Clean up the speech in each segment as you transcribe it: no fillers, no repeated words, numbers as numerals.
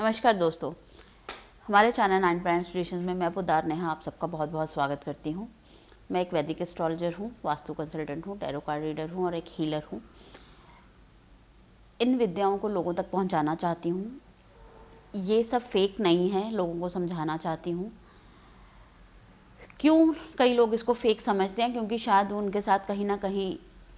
नमस्कार दोस्तों, हमारे चैनल 9 प्लानेट सॉल्यूशंस में मैं पुदार नेहा आप सबका बहुत बहुत स्वागत करती हूँ। मैं एक वैदिक एस्ट्रोलॉजर हूँ, वास्तु कंसल्टेंट हूँ, टैरो कार्ड रीडर हूँ और एक हीलर हूँ। इन विद्याओं को लोगों तक पहुँचाना चाहती हूँ। ये सब फेक नहीं है, लोगों को समझाना चाहती हूँ। क्यों कई लोग इसको फेक समझते हैं? क्योंकि शायद उनके साथ कहीं ना कहीं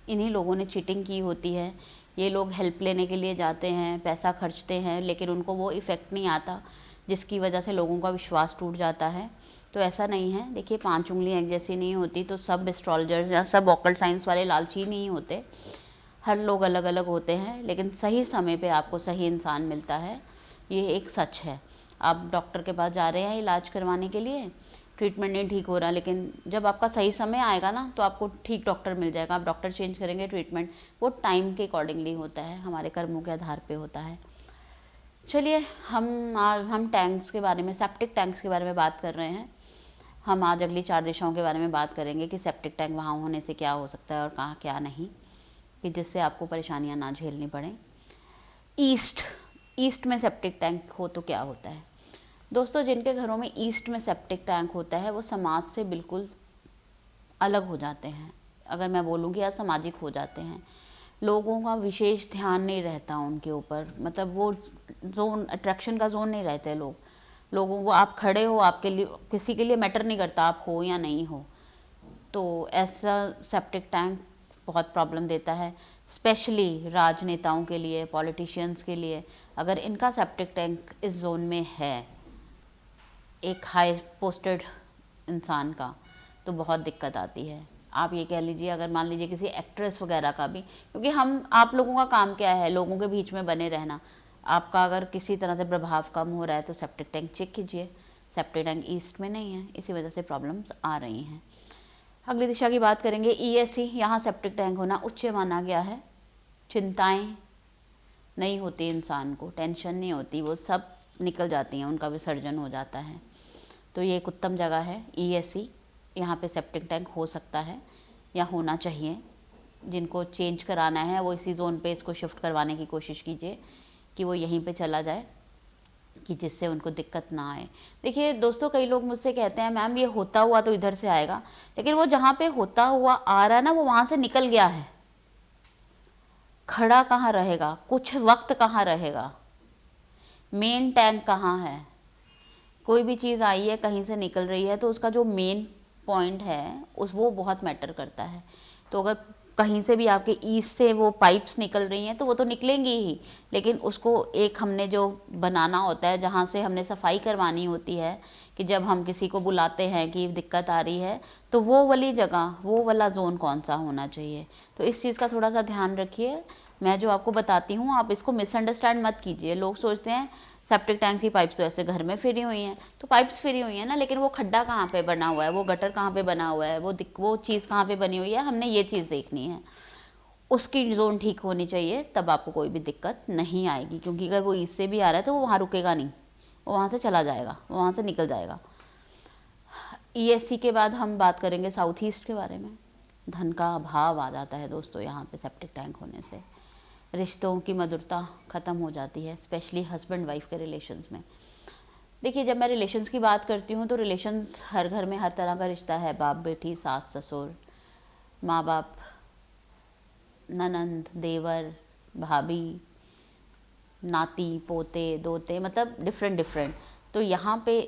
इन्हीं लोगों ने चीटिंग की होती है। ये लोग हेल्प लेने के लिए जाते हैं, पैसा खर्चते हैं, लेकिन उनको वो इफ़ेक्ट नहीं आता, जिसकी वजह से लोगों का विश्वास टूट जाता है। तो ऐसा नहीं है। देखिए, 5 उंगलियां एक जैसी नहीं होती, तो सब एस्ट्रोलॉजर्स या सब ऑकल्ट साइंस वाले लालची नहीं होते। हर लोग अलग अलग होते हैं, लेकिन सही समय पे आपको सही इंसान मिलता है, ये एक सच है। आप डॉक्टर के पास जा रहे हैं इलाज करवाने के लिए, ट्रीटमेंट नहीं ठीक हो रहा, लेकिन जब आपका सही समय आएगा ना, तो आपको ठीक डॉक्टर मिल जाएगा। आप डॉक्टर चेंज करेंगे, ट्रीटमेंट वो टाइम के अकॉर्डिंगली होता है, हमारे कर्मों के आधार पे होता है। चलिए, हम टैंक्स के बारे में, सेप्टिक टैंक्स के बारे में बात कर रहे हैं। हम आज अगली 4 दिशाओं के बारे में बात करेंगे कि सेप्टिक टैंक वहाँ होने से क्या हो सकता है और कहाँ क्या नहीं, कि जिससे आपको परेशानियाँ ना झेलनी पड़े। ईस्ट में सेप्टिक टैंक हो तो क्या होता है दोस्तों? जिनके घरों में ईस्ट में सेप्टिक टैंक होता है, वो समाज से बिल्कुल अलग हो जाते हैं। अगर मैं बोलूँगी, असामाजिक हो जाते हैं। लोगों का विशेष ध्यान नहीं रहता उनके ऊपर, मतलब वो जोन, अट्रैक्शन का जोन नहीं रहते लोगों को। आप खड़े हो, आपके लिए किसी के लिए मैटर नहीं करता आप हो या नहीं हो। तो ऐसा सेप्टिक टैंक बहुत प्रॉब्लम देता है, स्पेशली राजनेताओं के लिए, पॉलिटिशियंस के लिए। अगर इनका सेप्टिक टैंक इस जोन में है, एक हाई पोस्टेड इंसान का, तो बहुत दिक्कत आती है। आप ये कह लीजिए, अगर मान लीजिए किसी एक्ट्रेस वगैरह का भी, क्योंकि आप लोगों का काम क्या है? लोगों के बीच में बने रहना। आपका अगर किसी तरह से प्रभाव कम हो रहा है, तो सेप्टिक टैंक चेक कीजिए। सेप्टिक टैंक ईस्ट में नहीं है, इसी वजह से प्रॉब्लम्स आ रही हैं। अगली दिशा की बात करेंगे, ईएससी। यहाँ सेप्टिक टैंक होना उच्च माना गया है। चिंताएं नहीं होती इंसान को, टेंशन नहीं होती, वो सब निकल जाती हैं, उनका विसर्जन हो जाता है। तो ये एक उत्तम जगह है ईएससी। यहाँ पे सेप्टिक टैंक हो सकता है या होना चाहिए। जिनको चेंज कराना है, वो इसी जोन पे इसको शिफ्ट करवाने की कोशिश कीजिए कि वो यहीं पे चला जाए, कि जिससे उनको दिक्कत ना आए। देखिए दोस्तों, कई लोग मुझसे कहते हैं, मैम ये होता हुआ तो इधर से आएगा, लेकिन वो जहाँ पे होता हुआ आ रहा है ना, वो वहाँ से निकल गया है। खड़ा कहाँ रहेगा, कुछ वक्त कहाँ रहेगा, मेन टैंक कहाँ है? कोई भी चीज़ आई है, कहीं से निकल रही है, तो उसका जो मेन पॉइंट है वो बहुत मैटर करता है। तो अगर कहीं से भी आपके ईस्ट से वो पाइप्स निकल रही हैं, तो वो तो निकलेंगी ही, लेकिन उसको एक हमने जो बनाना होता है, जहाँ से हमने सफाई करवानी होती है, कि जब हम किसी को बुलाते हैं कि दिक्कत आ रही है, तो वो वाली जगह, वो वाला जोन कौन सा होना चाहिए। तो इस चीज़ का थोड़ा सा ध्यान रखिए। मैं जो आपको बताती हूँ, आप इसको मिसअंडरस्टैंड मत कीजिए। लोग सोचते हैं सेप्टिक टैंक्स की पाइप्स तो ऐसे घर में फिरी हुई हैं, तो पाइप्स फिरी हुई हैं ना, लेकिन वो खड्डा कहाँ पे बना हुआ है, वो गटर कहाँ पे बना हुआ है, वो चीज़ कहाँ पे बनी हुई है, हमने ये चीज़ देखनी है। उसकी जोन ठीक होनी चाहिए, तब आपको कोई भी दिक्कत नहीं आएगी। क्योंकि अगर वो इससे भी आ रहा है, तो वो वहाँ रुकेगा नहीं, वो वहाँ से चला जाएगा, वो वहाँ से निकल जाएगा। ईएससी के बाद हम बात करेंगे साउथ ईस्ट के बारे में। धन का अभाव आ जाता है दोस्तों यहाँ पे सेप्टिक टैंक होने से। रिश्तों की मधुरता ख़त्म हो जाती है, स्पेशली हस्बैंड वाइफ के रिलेशंस में। देखिए, जब मैं रिलेशंस की बात करती हूँ, तो रिलेशंस हर घर में हर तरह का रिश्ता है। बाप बेटी, सास ससुर, माँ बाप, ननंद, देवर, भाभी, नाती पोते दोते, मतलब डिफरेंट डिफरेंट। तो यहाँ पे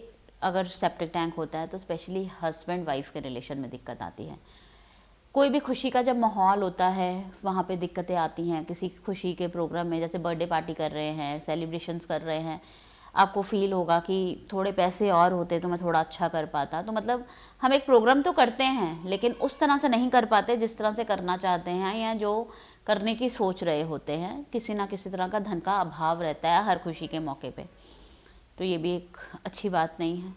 अगर सेप्टिक टैंक होता है, तो स्पेशली हस्बैंड वाइफ के रिलेशन में दिक्कत आती है। कोई भी खुशी का जब माहौल होता है, वहाँ पे दिक्कतें आती हैं। किसी खुशी के प्रोग्राम में, जैसे बर्थडे पार्टी कर रहे हैं, सेलिब्रेशंस कर रहे हैं, आपको फील होगा कि थोड़े पैसे और होते तो मैं थोड़ा अच्छा कर पाता। तो मतलब हम एक प्रोग्राम तो करते हैं, लेकिन उस तरह से नहीं कर पाते जिस तरह से करना चाहते हैं, या जो करने की सोच रहे होते हैं। किसी ना किसी तरह का धन का अभाव रहता है हर खुशी के मौके पे, तो ये भी एक अच्छी बात नहीं है।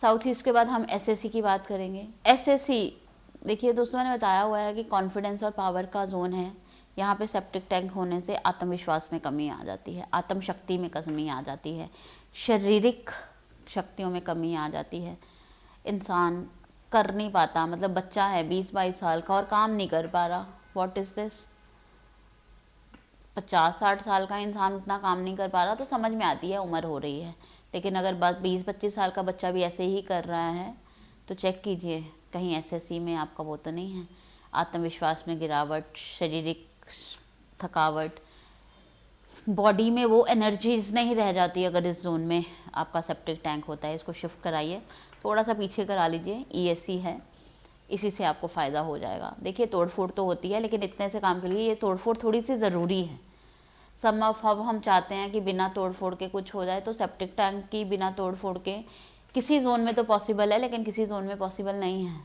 साउथ ईस्ट के बाद हम एसएससी की बात करेंगे। एसएससी, देखिए दोस्तों, मैंने बताया हुआ है कि कॉन्फिडेंस और पावर का जोन है। यहाँ पे सेप्टिक टैंक होने से आत्मविश्वास में कमी आ जाती है, आत्मशक्ति में कमी आ जाती है, शारीरिक शक्तियों में कमी आ जाती है। इंसान कर नहीं पाता, मतलब बच्चा है 20-22 साल का और काम नहीं कर पा रहा, व्हाट इज़ दिस? 50-60 साल का इंसान उतना काम नहीं कर पा रहा तो समझ में आती है उम्र हो रही है। लेकिन अगर बस 20-25 साल का बच्चा भी ऐसे ही कर रहा है तो चेक कीजिए कहीं एसएससी में आपका वो तो नहीं है। आत्मविश्वास में गिरावट, शारीरिक थकावट, बॉडी में वो एनर्जीज नहीं रह जाती अगर इस जोन में आपका सेप्टिक टैंक होता है। इसको शिफ्ट कराइए, थोड़ा सा पीछे करा लीजिए, ईएससी है, इसी से आपको फ़ायदा हो जाएगा। देखिए तोड़ फोड़ तो होती है लेकिन इतने से काम के लिए ये तोड़ फोड़ थोड़ी सी ज़रूरी है। अब हम चाहते हैं कि बिना तोड़ फोड़ के कुछ हो जाए, तो सेप्टिक टैंक की बिना तोड़ फोड़ के किसी जोन में तो पॉसिबल है लेकिन किसी जोन में पॉसिबल नहीं है।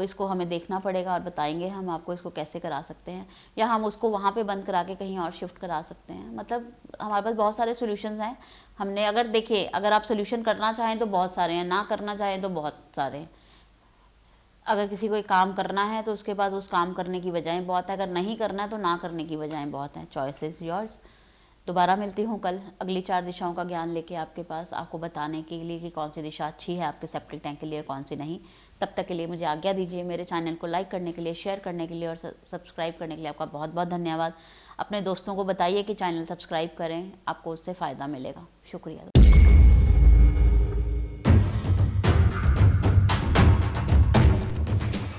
इसको हमें देखना पड़ेगा और बताएंगे हम आपको इसको कैसे करा सकते हैं, या हम उसको वहाँ पे बंद करा के कहीं और शिफ्ट करा सकते हैं। मतलब हमारे पास बहुत सारे सोल्यूशंस हैं। हमने अगर देखिए, अगर आप सोल्यूशन करना चाहें तो बहुत सारे हैं, ना करना चाहें तो बहुत सारे हैं। अगर किसी को एक काम करना है तो उसके पास उस काम करने की वजहें बहुत है, अगर नहीं करना है तो ना करने की वजहें बहुत हैं। Choice is yours. दोबारा मिलती हूँ कल अगली 4 दिशाओं का ज्ञान लेके आपके पास, आपको बताने के लिए कि कौन सी दिशा अच्छी है आपके सेप्टिक टैंक के लिए, कौन सी नहीं। तब तक के लिए मुझे आज्ञा दीजिए। मेरे चैनल को लाइक करने के लिए, शेयर करने के लिए और सब्सक्राइब करने के लिए आपका बहुत बहुत धन्यवाद। अपने दोस्तों को बताइए कि चैनल सब्सक्राइब करें, आपको उससे फ़ायदा मिलेगा। शुक्रिया।